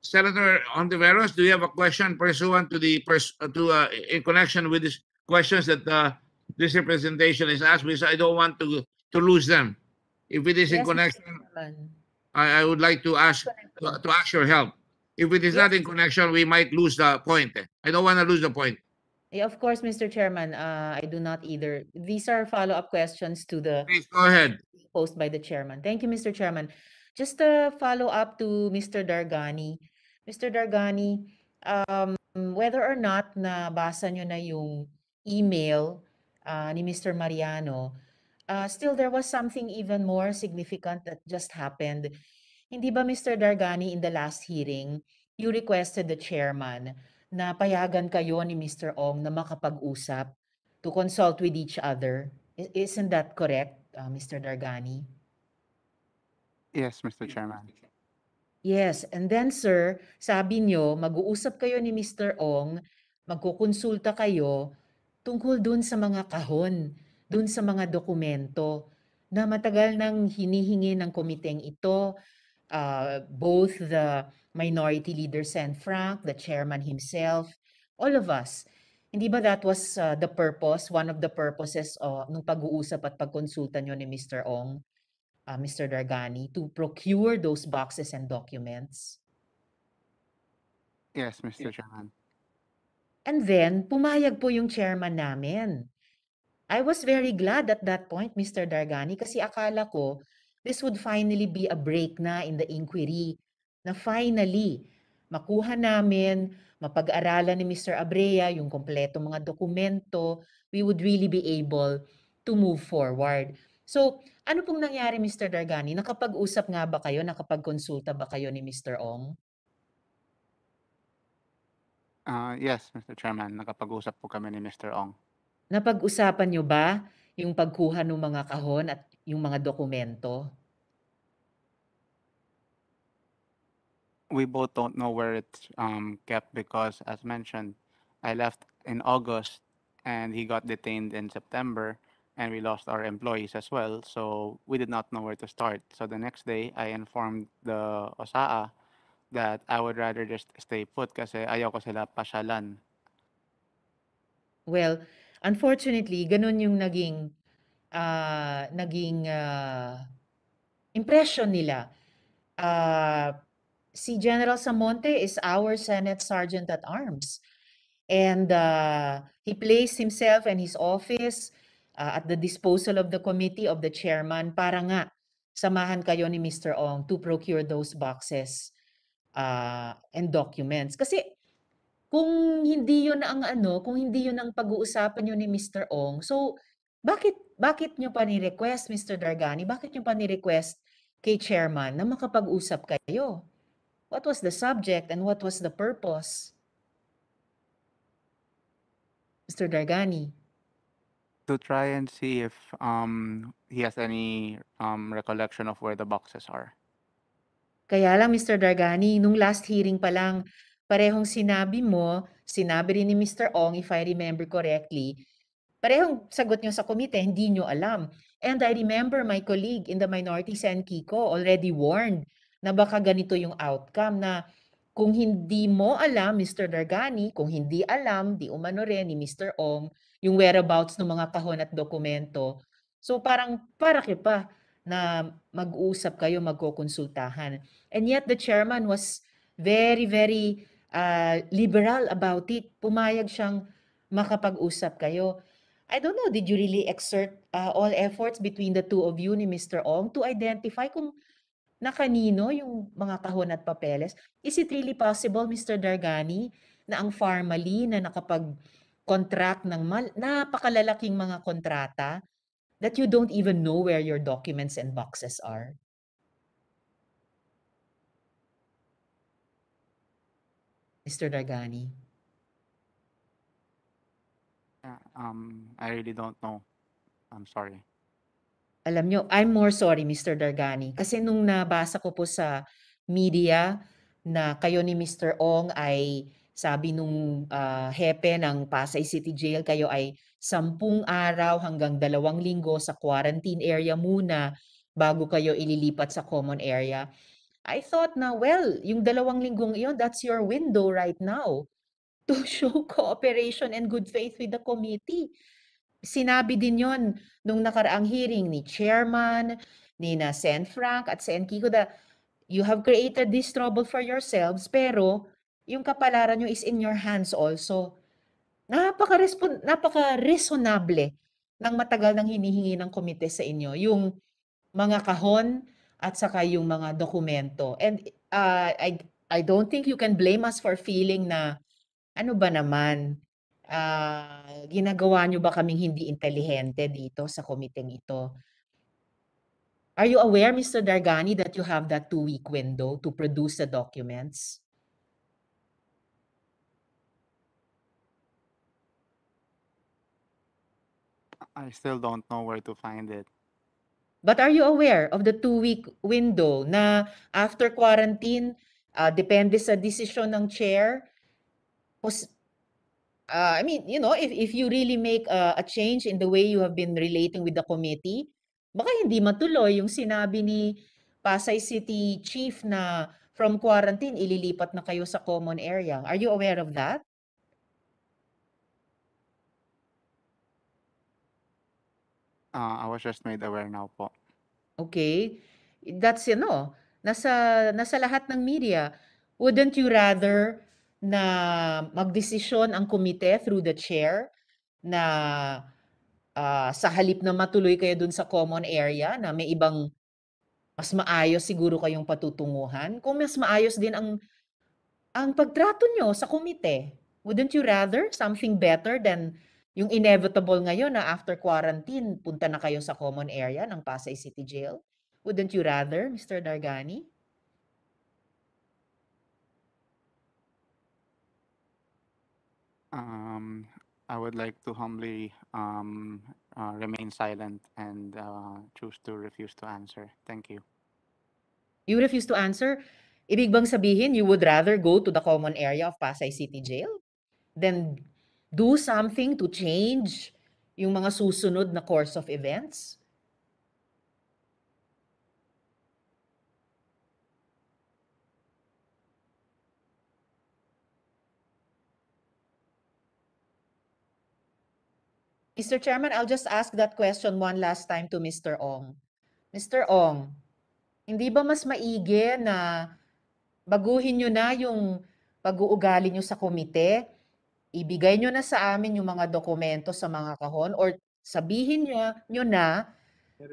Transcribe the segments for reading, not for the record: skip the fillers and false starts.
Senator Ontiveros, do you have a question pursuant to in connection with these questions that this representation is asked? Because I don't want to lose them. If it is in Yes, Mr. connection, Chairman. I would like to ask Connection. to ask your help. If it is Yes. not in connection, we might lose the point. I don't want to lose the point. Yeah, of course, Mr. Chairman. I do not either. These are follow-up questions to the Please go ahead. posed by the chairman. Thank you, Mr. Chairman. Just a follow-up to Mr. Dargani. Mr. Dargani, whether or not nabasa nyo na yung email ni Mr. Mariano, still there was something even more significant that just happened. Hindi ba, Mr. Dargani, in the last hearing, you requested the chairman na payagan kayo ni Mr. Ong na makapag-usap to consult with each other? Isn't that correct, Mr. Dargani? Yes, Mr. Chairman. Yes, and then sir, sabi nyo, mag-uusap kayo ni Mr. Ong, magkukonsulta kayo tungkol dun sa mga kahon, dun sa mga dokumento na matagal nang hinihingi ng komiteng ito, both the Minority Leader Sen Frank, the chairman himself, all of us. Hindi ba that was the purpose, one of the purposes nung pag-uusap at pagkonsulta nyo ni Mr. Ong? Mr. Dargani, to procure those boxes and documents. Yes, Mr. Chairman. And then, pumayag po yung chairman namin. I was very glad at that point, Mr. Dargani, kasi akala ko this would finally be a break na in the inquiry, na finally makuha namin, mapag-aralan ni Mr. Abrea yung kompleto mga dokumento, we would really be able to move forward. So, ano pong nangyari, Mr. Dargani? Nakapag-usap nga ba kayo? Nakapag-konsulta ba kayo ni Mr. Ong? Yes, Mr. Chairman. Nakapag-usap po kami ni Mr. Ong. Napag-usapan nyo ba yung pagkuha ng mga kahon at yung mga dokumento? We both don't know where it's kept because, as mentioned, I left in August and he got detained in September, and we lost our employees as well. So we did not know where to start. So the next day, I informed the OSAA that I would rather just stay put kasi ayaw ko sila pasyalan. Well, unfortunately, ganun yung naging impression nila. Si General Samonte is our Senate Sergeant at Arms. And he placed himself and his office at the disposal of the committee of the chairman para nga samahan kayo ni Mr. Ong to procure those boxes and documents. Kasi kung hindi yun ang kung hindi yun ang pag-uusapan niyo ni Mr. Ong, so bakit niyo pa ni-request, Mr. Dargani? Bakit niyo pa ni-request kay chairman na makapag-usap kayo? What was the subject and what was the purpose? Mr. Dargani. To try and see if he has any recollection of where the boxes are. Kaya lang, Mr. Dargani, nung last hearing pa lang, parehong sinabi mo, sinabi rin ni Mr. Ong, if I remember correctly, parehong sagot nyo sa komite, hindi nyo alam. And I remember my colleague in the Minority Sen Kiko already warned na baka ganito yung outcome na kung hindi mo alam, Mr. Dargani, kung hindi alam, di umano rin ni Mr. Ong, yung whereabouts ng mga kahon at dokumento, so parang para pa na mag-uusap kayo, magkokonsultahan. And yet the chairman was very, very liberal about it. Pumayag siyang makapag-usap kayo. I don't know, did you really exert all efforts between the two of you ni Mr. Ong to identify kung na kanino yung mga kahon at papeles? Is it really possible, Mr. Dargani, na ang Pharmally na nakapag-contract ng napakalalaking mga kontrata that you don't even know where your documents and boxes are? Mr. Dargani. I really don't know. I'm sorry. Alam nyo, I'm more sorry, Mr. Dargani. Kasi nung nabasa ko po sa media na kayo ni Mr. Ong ay sabi nung hepe ng Pasay City Jail, kayo ay 10 araw hanggang 2 linggo sa quarantine area muna bago kayo ililipat sa common area. I thought na, well, yung 2 linggong iyon, that's your window right now to show cooperation and good faith with the committee. Sinabi din yon nung nakaraang hearing ni Chairman, ni na Sen Frank at Sen Kiko, that you have created this trouble for yourselves, pero yung kapalaran nyo is in your hands also. Napaka-reasonable ng matagal nang hinihingi ng komite sa inyo, yung mga kahon at saka yung mga dokumento. And I don't think you can blame us for feeling na, ano ba naman, ginagawa nyo ba kaming hindi intelihente dito sa komiteng ito? Are you aware, Mr. Dargani, that you have that 2-week window to produce the documents? I still don't know where to find it. But are you aware of the 2-week window na after quarantine, depende sa desisyon ng chair, I mean, you know, if you really make a change in the way you have been relating with the committee, baka hindi matuloy yung sinabi ni Pasay City Chief na from quarantine, ililipat na kayo sa common area. Are you aware of that? I was just made aware now po. Okay. That's, you know, nasa lahat ng media. Wouldn't you rather na magdesisyon ang komite through the chair na sa halip na matuloy kayo dun sa common area na may ibang mas maayos siguro kayong patutunguhan? Kung mas maayos din ang pagtrato nyo sa komite, wouldn't you rather something better than yung inevitable ngayon na after quarantine, punta na kayo sa common area ng Pasay City Jail? Wouldn't you rather, Mr. Dargani? I would like to humbly remain silent and choose to refuse to answer. Thank you. You refuse to answer? Ibig bang sabihin you would rather go to the common area of Pasay City Jail than do something to change yung mga susunod na course of events? Mr. Chairman, I'll just ask that question one last time to Mr. Ong. Mr. Ong, hindi ba mas maigi na baguhin nyo na yung pag-uugali nyo sa komite? Ibigay nyo na sa amin yung mga dokumento sa mga kahon or sabihin nyo na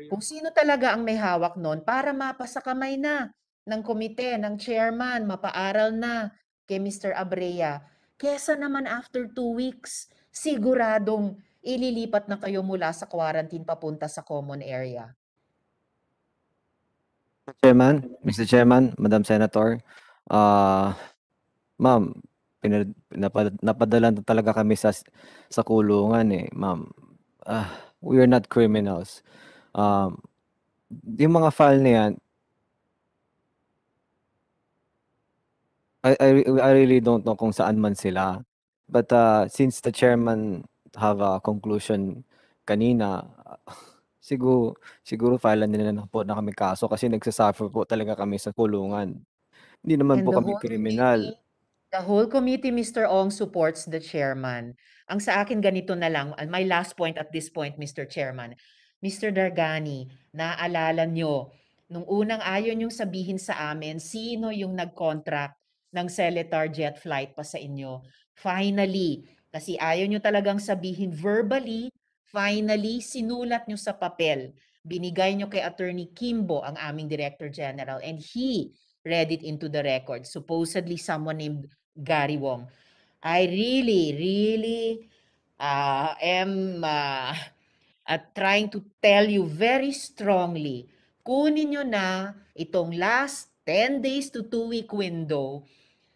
kung sino talaga ang may hawak nun para mapasa kamay na ng komite, ng chairman, mapaaral na kay Mr. Abrea. Kesa naman after 2 weeks, siguradong ililipat na kayo mula sa quarantine papunta sa common area. Mr. Chairman, Madam Senator, ma'am, napadala na talaga kami sa kulungan eh, ma'am. We are not criminals. Yung mga file na yan, I really don't know kung saan man sila. But since the chairman have a conclusion kanina, siguro file nila na po na kami kaso kasi nagsasuffer po talaga kami sa kulungan. Hindi naman And po the kami whole kriminal. The whole committee, Mr. Ong, supports the chairman. Ang sa akin ganito na lang, my last point at this point, Mr. Chairman. Mr. Dargani, naalala nyo, nung unang ayaw nyong sabihin sa amin, sino yung nag-contract ng Celetar jet flight pa sa inyo. Finally, kasi ayaw nyo talagang sabihin verbally, finally, sinulat nyo sa papel. Binigay nyo kay Attorney Kimbo, ang aming Director General, and he read it into the record. Supposedly someone named Gary Wong. I really am trying to tell you very strongly, kunin nyo na itong last 10 days to 2-week window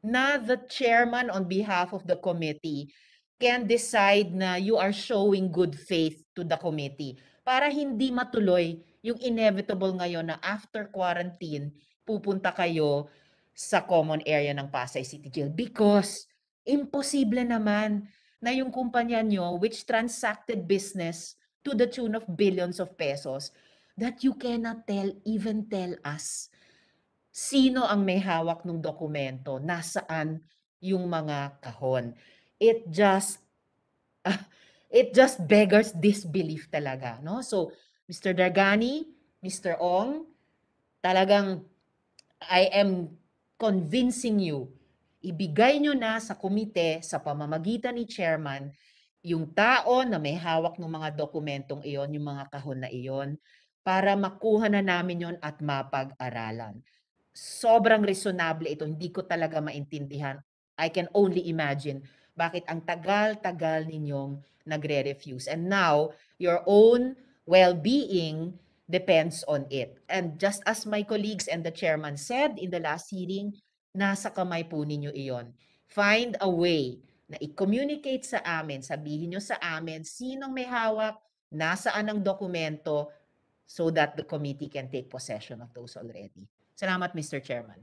na the chairman on behalf of the committee can decide na you are showing good faith to the committee para hindi matuloy yung inevitable ngayon na after quarantine, pupunta kayo sa common area ng Pasay City Jail because imposible naman na yung kumpanya nyo which transacted business to the tune of billions of pesos that you cannot even tell us sino ang may hawak ng dokumento, nasaan yung mga kahon. It just beggars disbelief talaga, no? So, Mr. Dargani, Mr. Ong, talagang I am convincing you, ibigay nyo na sa komite sa pamamagitan ni chairman yung tao na may hawak ng mga dokumentong iyon, yung mga kahon na iyon, para makuha na namin yon at mapag-aralan. Sobrang reasonable ito, hindi ko talaga maintindihan. I can only imagine bakit ang tagal-tagal ninyong nagre-refuse. And now, your own well-being depends on it. And just as my colleagues and the chairman said in the last hearing, nasa kamay po ninyo iyon. Find a way na i-communicate sa amin, sabihin nyo sa amin sinong may hawak, nasaan ang dokumento, so that the committee can take possession of those already. Salamat, Mr. Chairman.